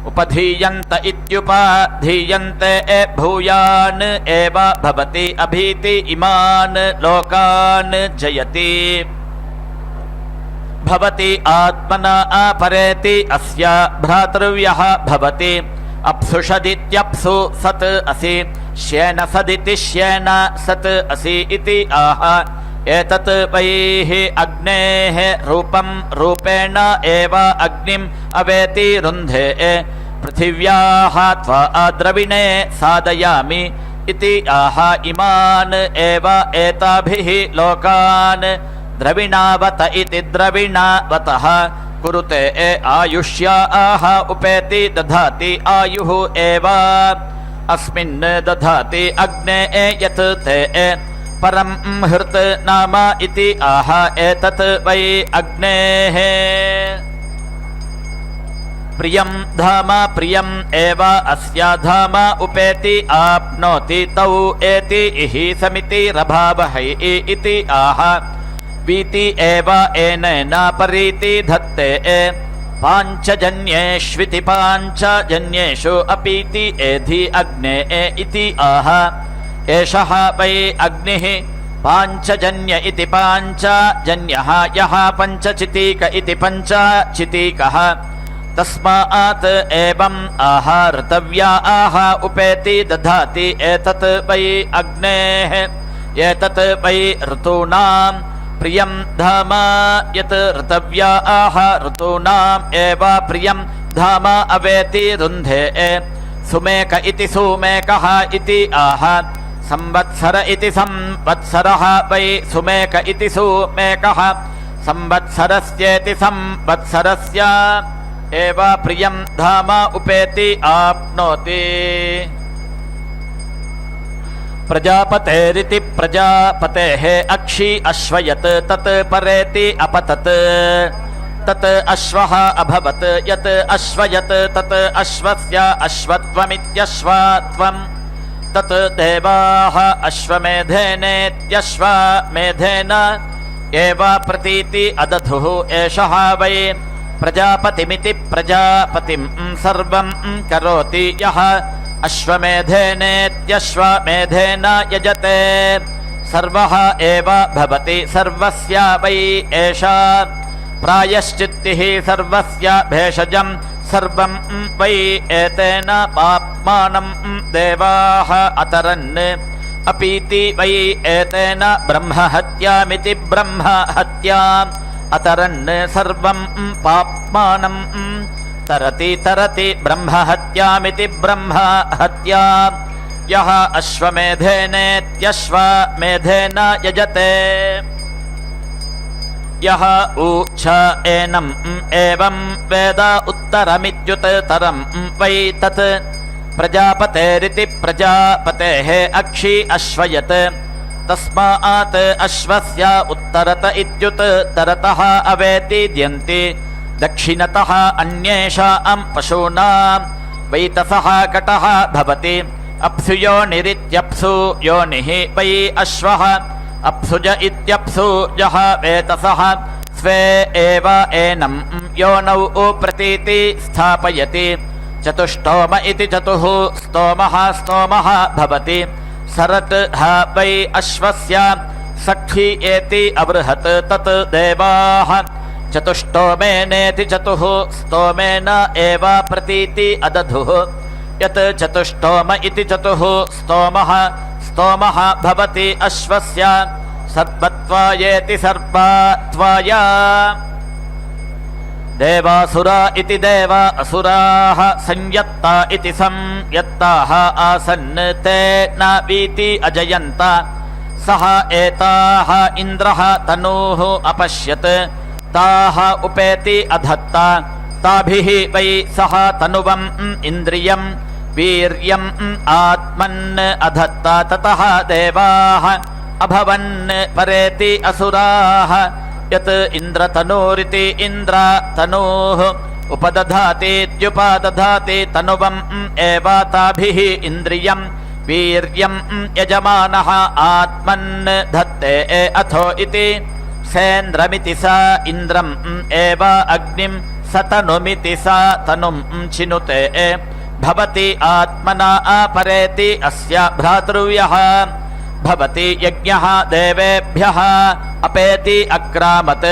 उपधीयन्त इत्युपधीयन्ते भूयान् एव भवति अभीति इमान् लोकान् जयति भवति आत्मना अपरेति अस्य भ्रातृव्यः भवति अप्सुषदित्यप्सु सत् असि श्येन सदिति श्येन सत् असि इति आह एतत् वैः अग्नेः रूपं रूपेण एव अग्निम् अवेति रुन्धे पृथिव्याः त्वा द्रविणे साधयामि इति आह इमान् एव एताभिः लोकान् द्रविणावत इति द्रविणावतः कुरुते आयुष्या आह उपेति दधाति आयुः एव अस्मिन् दधाति अग्ने यत् ते परं हृत् नाम इति आह एतत् वै अग्नेः प्रियं धाम प्रियम् एव अस्या धाम उपेति आप्नोति तौ एति इहि समिति रभावहै इति आह वीति एव एनेन परीति धत्ते पाञ्चजन्येष्विति पाञ्चजन्येषु अपीति एधि अग्ने इति आह एषः वै अग्निः पाञ्चजन्य इति पाञ्चजन्यः यः पञ्चचितीक इति पञ्चचितीकः तस्मात् एवम् आह ऋतव्या आह उपेति दधाति एतत् वै अग्नेः एतत् वै ऋतूनां प्रियं धाम यत् ऋतव्याः ऋतूनाम् एव प्रियं धाम अवेति रुन्धे सुमेक इति सुमेकः इति आह संवत्सर इति संवत्सरः वै सुमेक इति सुमेकः संवत्सरस्येति संवत्सरस्य एव प्रियं धाम उपेति आप्नोति प्रजापतेरिति प्रजापतेः अक्षी अश्वयत् तत् परेति अपतत् तत् अश्वः अभवत् यत् अश्वयत् तत् अश्वस्य अश्वत्वमित्यश्वत्वम् तत् देवाः अश्वमेधेनेत्यश्वमेधेन एव प्रतीति अदधुः एषः वै प्रजापतिमिति प्रजापतिं सर्वं करोति यः अश्वमेधेनेत्यश्वमेधेन यजते सर्वः एव भवति सर्वस्य वै एषा प्रायश्चित्तिः सर्वस्य भेषजं सर्वं वै एतेन पाप्मानं देवाः अतरन् अपीति वै एतेन ब्रह्महत्यामिति ब्रह्महत्याम् अतरन् सर्वं पाप्मानं तरति तरति ब्रह्महत्यामिति ब्रह्महत्याम् यः अश्वमेधेनेत्यश्वमेधेन यजते यः ऊच एनम् एवं वेद उत्तरमित्युत्तरं वै तत् प्रजापतेरिति प्रजापतेः अक्षी अश्वयत् तस्मात् अश्वस्य उत्तरत इत्युत्तरतः अवेति द्यन्ति दक्षिणतः अन्येषां पशूनां वैतसः कटः भवति अप्सु योनिरित्यप्सु योनिः वै अश्वः अप्सुज इत्यप्सुजः वेतसः स्वे एव एनं योनौ प्रतीति स्थापयति चतुष्टोम इति चतुः स्तोमः स्तोमः भवति सरत् ह वै अश्वस्य सखी एति अबृहत् तत् देवाः चतुष्टोमेनेति चतुः स्तोमेन एव प्रतीति अदधुः यत् चतुष्टोम इति चतुः स्तोमः स्तोमः भवति अश्वस्य सर्वत्वायेति सर्वत्वाय देवासुरा इति देवा असुराः संयत्ता इति संयत्ताः आसन् ते न वीति अजयन्त सः एताः इन्द्रः तनूः अपश्यत् ताः उपेति अधत्त ताभिः वै सः तनुवम् इन्द्रियम् वीर्यम् आत्मन् अधत्त ततः देवाः अभवन् परेति असुराः यत् इन्द्रतनूरिति इन्द्रतनूः उपदधातीत्युपदधाति तनुवम् एव ताभिः इन्द्रियम् वीर्यम् यजमानः आत्मन् धत्ते अथो इति सेन्द्रमिति स इन्द्रम् एव अग्निं स तनुमिति स तनुं चिनुते भवति आत्मना अपरेति अस्य भ्रातृव्यः भवति यज्ञः देवेभ्यः अपेति अक्रामत्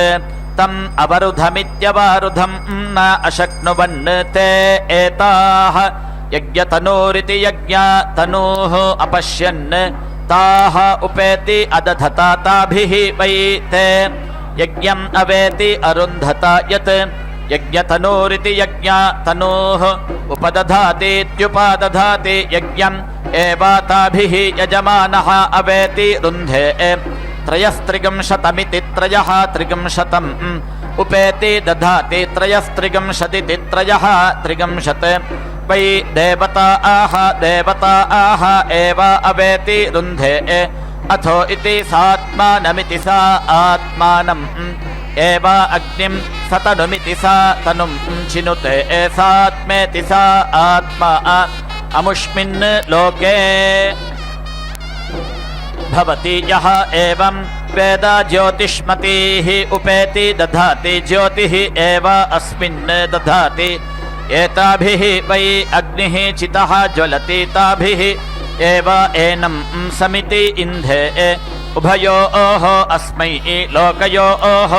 तम् अवरुधमित्यवरुधं न अशक्नुवन् ते एताः यज्ञतनूरिति यज्ञतनूः अपश्यन् ताः उपेति अदधत ताभिः वै ते यज्ञम् अवेति अरुन्धत यत् यज्ञतनूरिति यज्ञतनूः उपदधातीत्युपदधाति यज्ञम् एव ताभिः यजमानः अवेति रुन्धे त्रयस्त्रिगंशतमिति त्रयः त्रिगंशतम् उपेति दधाति त्रयस्त्रिगंशदिति त्रयः त्रिगंशत् वै देवता आह एव अवेति रुन्धे अथो इति सात्मानमिति सा आत्मानम् एव अग्निं सतनुमिति सा तनुं चिनुते सात्मेति सा आत्मा अमुष्मिन् लोके भवति यः एवं वेद ज्योतिष्मतीः उपेति दधाति ज्योतिः एव अस्मिन् दधाति एताभिः वै अग्निः चितः ज्वलति ताभिः एव एनं समिति इन्धे उभयोः अस्मै लोकयोः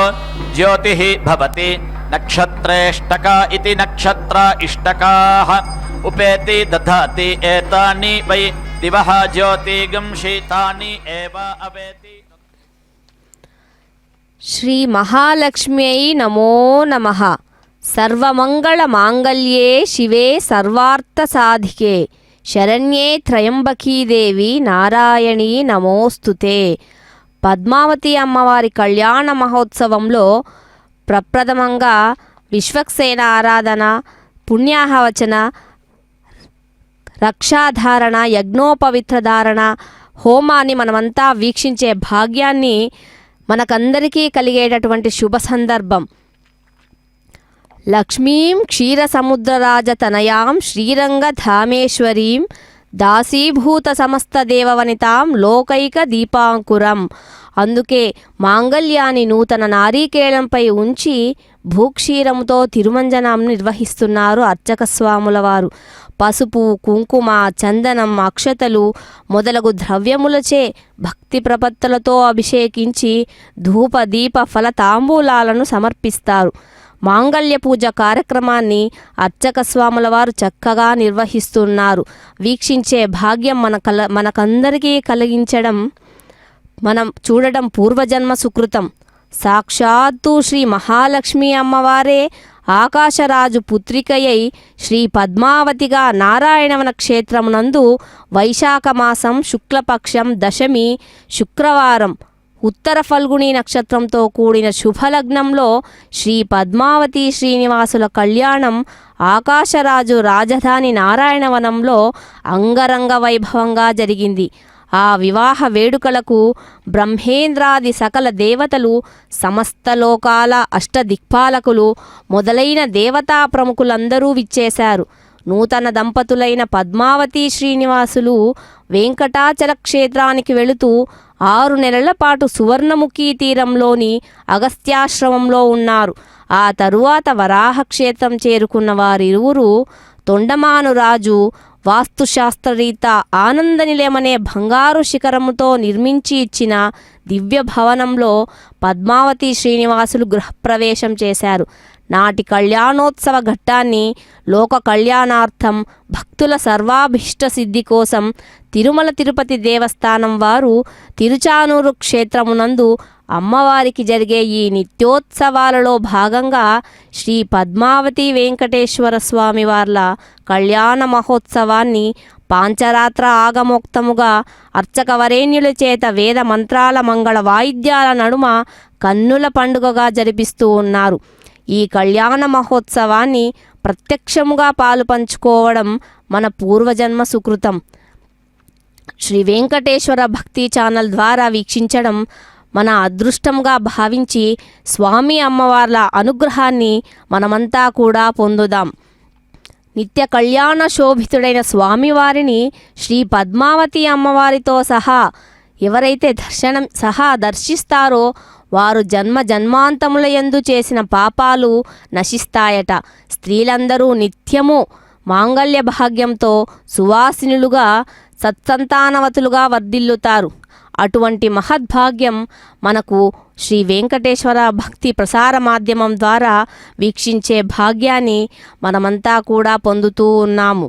ज्योतिः भवति नक्षत्रेष्टक इति नक्षत्र इष्टकाः उपेति दधाति एतानि वै दिवः ज्योतिगं शीतानि एव अवेति. శ్రీ మహాలక్ష్మ్యై నమో నమః. సర్వమంగళ మాంగళ్యే శివే సర్వార్థ సాధికే శరణ్యే త్రయంబకీ దేవి నారాయణీ నమోస్తుతే. పద్మావతి అమ్మవారి కళ్యాణ మహోత్సవంలో ప్రప్రథమంగా విశ్వక్సేన ఆరాధన, పుణ్యాహవచన, రక్షాధారణ, యజ్ఞోపవిత్రధారణ హోమాన్ని మనమంతా వీక్షించే భాగ్యాన్ని మనకందరికీ కలిగేటటువంటి శుభ సందర్భం. లక్ష్మీం క్షీరసముద్రరాజతనయాం శ్రీరంగధామేశ్వరీం దాసీభూత సమస్త దేవవనితాం లోకైక దీపాంకురం. అందుకే మాంగళ్యాన్ని నూతన నారీకేళంపై ఉంచి భూక్షీరముతో తిరుమంజనం నిర్వహిస్తున్నారు అర్చక స్వాముల వారు. పసుపు, కుంకుమ, చందనం, అక్షతలు మొదలగు ద్రవ్యములచే భక్తి ప్రపత్తులతో అభిషేకించి ధూప దీప ఫల తాంబూలాలను సమర్పిస్తారు. మాంగళ్య పూజ కార్యక్రమాన్ని అర్చక స్వాముల వారు చక్కగా నిర్వహిస్తున్నారు. వీక్షించే భాగ్యం మనకందరికీ కలిగించడం, మనం చూడడం పూర్వజన్మ సుకృతం. సాక్షాత్తు శ్రీ మహాలక్ష్మి అమ్మవారే ఆకాశరాజు పుత్రికయై శ్రీ పద్మావతిగా నారాయణవన క్షేత్రమునందు వైశాఖ మాసం శుక్లపక్షం దశమి శుక్రవారం ఉత్తర ఫల్గుణి నక్షత్రంతో కూడిన శుభలగ్నంలో శ్రీ పద్మావతి శ్రీనివాసుల కళ్యాణం ఆకాశరాజు రాజధాని నారాయణవనంలో అంగరంగ వైభవంగా జరిగింది. ఆ వివాహ వేడుకలకు బ్రహ్మేంద్రాది సకల దేవతలు, సమస్త లోకాల అష్టదిక్పాలకులు మొదలైన దేవతా ప్రముఖులందరూ విచ్చేశారు. నూతన దంపతులైన పద్మావతి శ్రీనివాసులు వెంకటాచల క్షేత్రానికి వెళుతూ 6 నెలల పాటు సువర్ణముఖి తీరంలోని అగస్త్యాశ్రమంలో ఉన్నారు. ఆ తరువాత వరాహ క్షేత్రం చేరుకున్న వారిరువురు తొండమానురాజు వాస్తుశాస్త్రరీత ఆనందనిలయమనే బంగారు శిఖరముతో నిర్మించి ఇచ్చిన దివ్య భవనంలో పద్మావతి శ్రీనివాసులు గృహప్రవేశం చేశారు. నాటి కళ్యాణోత్సవ ఘట్టాన్ని లోక కళ్యాణార్థం భక్తుల సర్వాభీష్ట సిద్ధి కోసం తిరుమల తిరుపతి దేవస్థానం వారు తిరుచానూరు క్షేత్రమునందు అమ్మవారికి జరిగే ఈ నిత్యోత్సవాలలో భాగంగా శ్రీ పద్మావతి వెంకటేశ్వర స్వామి వార్ల కళ్యాణ మహోత్సవాన్ని పాంచరాత్ర ఆగమోక్తముగా అర్చకవరేణ్యుల చేత వేద మంత్రాల మంగళ వాయిద్యాల నడుమ కన్నుల పండుగగా జరిపిస్తూ ఉన్నారు. ఈ కళ్యాణ మహోత్సవాన్ని ప్రత్యక్షముగా పాలు పంచుకోవడం మన పూర్వజన్మ సుకృతం. శ్రీ వెంకటేశ్వర భక్తి ఛానల్ ద్వారా వీక్షించడం మన అదృష్టంగా భావించి స్వామి అమ్మవార్ల అనుగ్రహాన్ని మనమంతా కూడా పొందుదాం. నిత్య కళ్యాణ శోభితుడైన స్వామివారిని శ్రీ పద్మావతి అమ్మవారితో సహా ఎవరైతే దర్శిస్తారో వారు జన్మ జన్మాంతముల యందు చేసిన పాపాలు నశిస్తాయట. స్త్రీలందరూ నిత్యము మాంగళ్య భాగ్యంతో సువాసినులుగా సత్సంతానవతులుగా వర్ధిల్లుతారు. అటువంటి మహద్భాగ్యం మనకు శ్రీ వెంకటేశ్వర భక్తి ప్రసార మాధ్యమం ద్వారా వీక్షించే భాగ్యాన్ని మనమంతా కూడా పొందుతూ ఉన్నాము.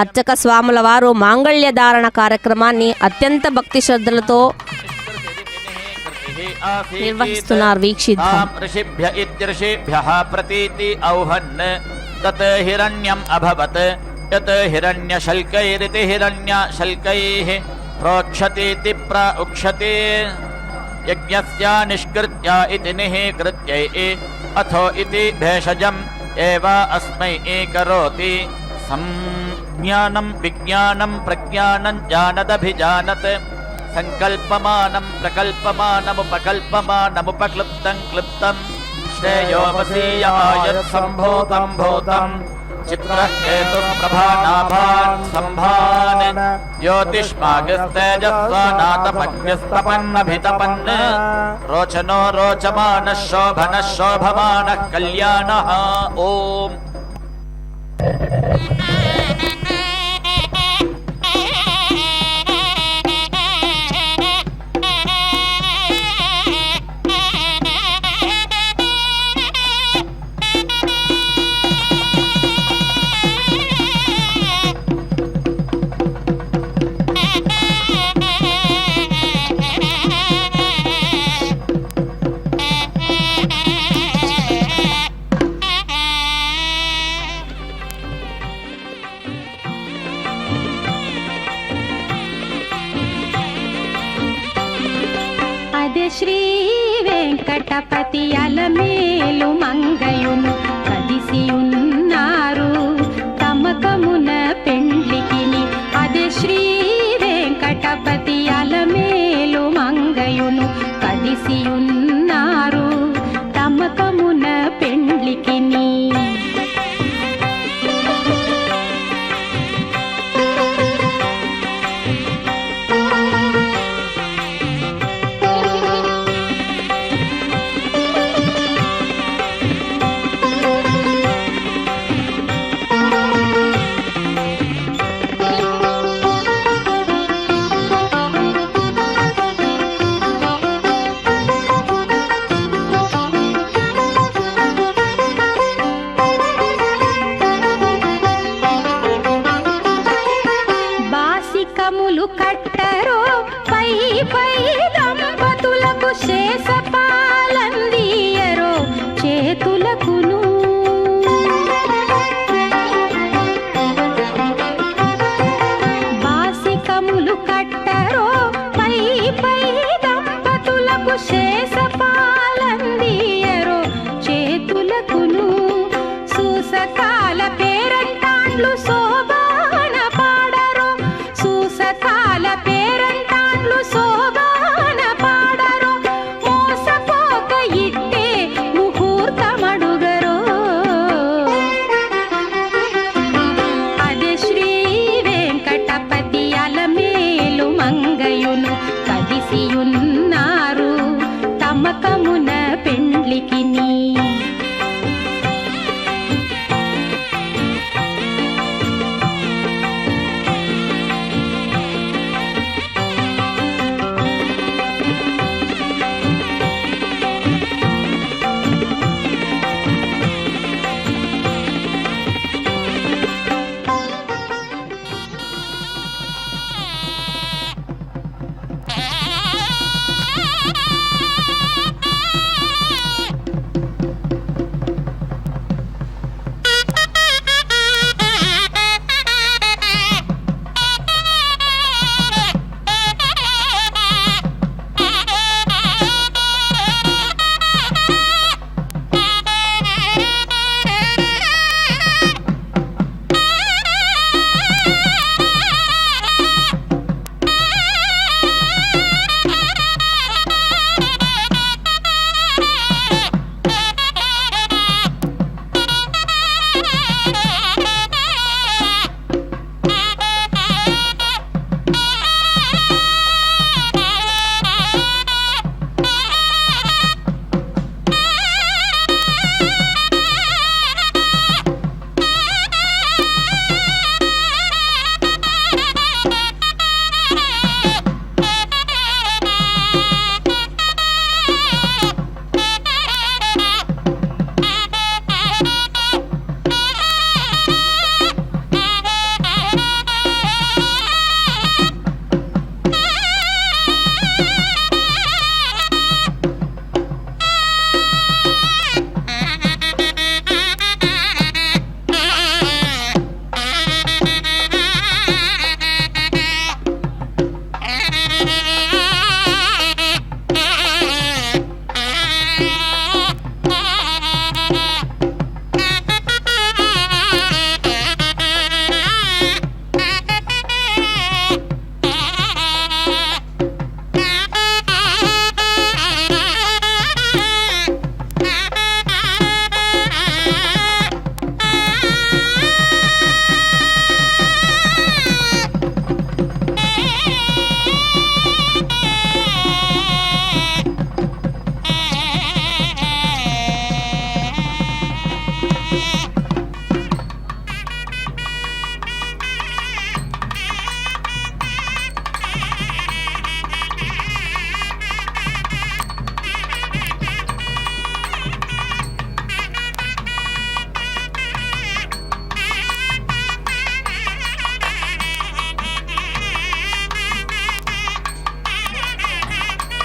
అర్చక స్వాముల వారు మాంగళ్య ధారణ కార్యక్రమాన్ని అత్యంత భక్తి శ్రద్ధలతో నిర్వహిస్తున్నారు. వీక్షిద్దాం. ఋషిభ్య ఇత్యర్షిభ్యః ప్రతీతి ఔహన్ తత్ హిరణ్యం అభవత్ యత్ హిరణ్యశల్కైరితి హిరణ్యశల్కైః ప్రోక్షతీతి ప్రఉక్షతే యజ్ఞస్య నిష్కృత్య ఇతి నిఃకృత్యై అథో ఇతి భేషజం ఏవ అస్మై కరోతి సంజ్ఞానం విజ్ఞానం ప్రజ్ఞానం జానదభిజానత్ సంకల్పమానం ప్రకల్పమానముపకల్పమానముపక్లుప్తం క్లుప్తం శ్రేయోపసీయాయ సంభూతం భూతం చిత్రహేతుప్రభానాభాన్ సంభాన్ జ్యోతిష్మాగస్తేజస్వానాతపగ్నిస్తపన్నభితపన్ రోచనో రోచమానః శోభనః శోభమానః కళ్యాణః. ఓం అదే శ్రీ వెంకటపతి అలమేలు మంగయును కదిసియున్నారు తమకమున పెండ్లికిని. అదే శ్రీ వెంకటపతి అలమేలు మంగయును కదిసియున్నారు తమకమున పెండ్లికిని. బాసికములు కట్టరో పై పై దంపతులకు శేషపాలందియరో చేతులకును. బాసికములు కట్టరో పై పై దంపతులకు శేషపాలందియరో చేతులకును. సూసకాల పేరంటాండ్లు శోభాన పాడరో సూసకాల పేరంటాండ్లు శోభాన పాడరో మోసపోక ఇట్టే ముహూర్తమడుగరో. అదే శ్రీ వెంకటపతి అలమేలు మంగయును కదిసియున్నారు తమకమున పెండ్లికిని.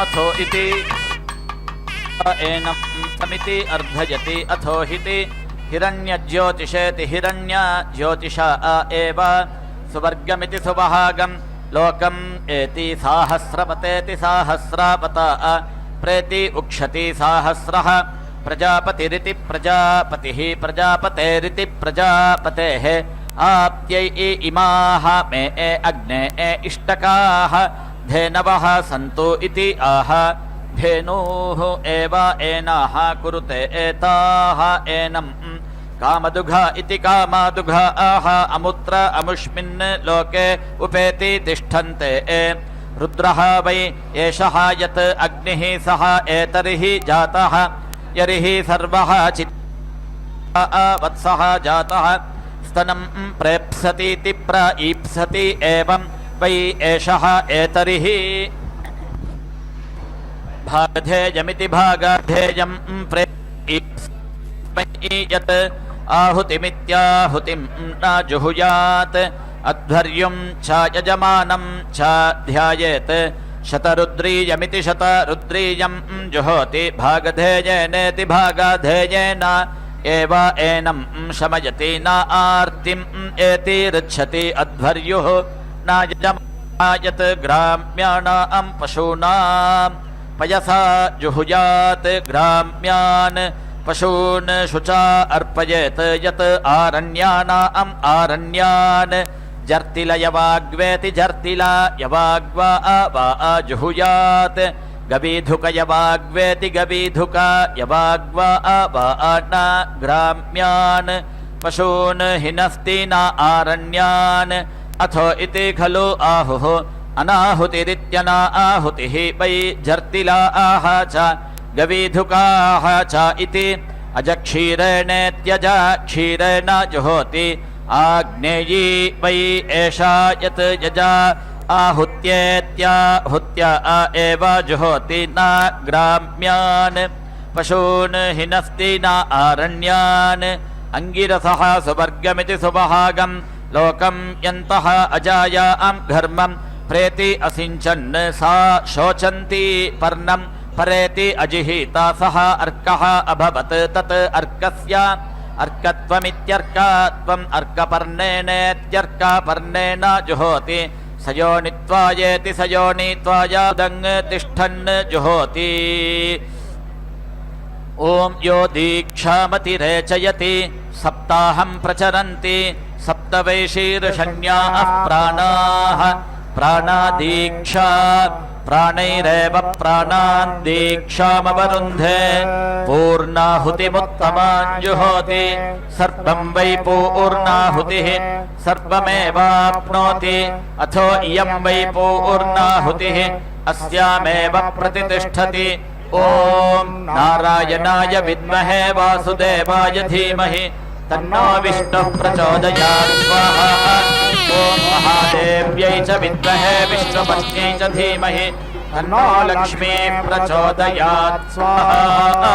अथो इति एनं समिति अर्धयति अथो हिति हिरण्यज्योतिषेति हिरण्य ज्योतिषा एव सुवर्गमिति सुवहागं लोकम् एति साहस्रपतेति साहस्रापता प्रेति उक्षति साहस्रः प्रजापतिरिति प्रजापतिः प्रजापतेरिति प्रजापतेः आप्त्यै इमाः मे अग्ने इष्टकाः धेनवः सन्तु इति आह धेनुः एव एनाः कुरुते एताः एनम् कामदुघा इति कामादुघा आह अमुत्र अमुष्मिन् लोके उपेति तिष्ठन्ते रुद्रः वै एषः यत् अग्निः सः एतरिः जातः यरिः सर्वः वत्सः जातः स्तनं प्रेप्सतीति प्रईप्सति एवं वै एषः एतरिः भागधेयमिति भागधेयं यत् आहुतिमित्याहुतिं न जुहुयात् अध्वर्युं च यजमानं च ध्यायेत् शतरुद्रीयमिति शतरुद्रीयं जुहोति भागधेयेनेति भागधेयेन एव एनं शमयति न आर्तिम् एति ऋच्छति अध्वर्युः न यजमायत् ग्राम्याणां पशूनां पयसा जुहुयात् ग्राम्यान् पशून् शुचा अर्पयेत् यत् आरण्यानाम् आरण्यान् जर्तिलयवाग्वेति जर्तिलयवाग्वा वा जुहुयात् गवीधुकयवाग्वेति गवीधुकयवाग्वा वा न ग्राम्यान् पशून् हिनस्ति न आरण्यान् अथो इति खलु आहुः अनाहुतिरित्यना आहुतिः वै जर्तिलाः च गवीधुकाः च इति अजक्षीरेणेत्यज क्षीरेण जुहोति आग्नेयी वै एषा यत् यजा आहुत्येत्याहुत्य एव जुहोति न ग्राम्यान् पशून् हिनस्ति न आरण्यान् अंगिरसः सुवर्गमिति सुवहागं लोकं यन्तः अजायां घर्मं प्रेति असिञ्चन् सा शोचन्ति पर्णं परेति अजिहिता सः अर्कः अभवत् तत् अर्कस्य अर्कत्वमित्यर्कत्वम् अर्कपर्णेनेत्यर्कपर्णेन जुहोति सयोनित्वायेति सयोनित्वायादङ् तिष्ठन् जुहोति ॐ यो दीक्षामतिरेचयति सप्ताहं प्रचरन्ति सप्तवैशीर्षण्याः प्राणाः प्राणादीक्षा प्राणैरेव प्राणान् दीक्षामवरुन्धे पूर्णाहुतिमुत्तमान् जुहोति सर्वं वै पूर्णाहुतिः सर्वमेवाप्नोति अथो इयं वै पूर्णाहुतिः अस्यामेव प्रतितिष्ठति ॐ नारायणाय विद्महे वासुदेवाय धीमहि तन्नो विष्णुः प्रचोदयात् स्वाहा ॐ महादेव्यै च विद्महे विष्णुपत्न्यै च धीमहि तन्नो लक्ष्मी प्रचोदयात् स्वाहा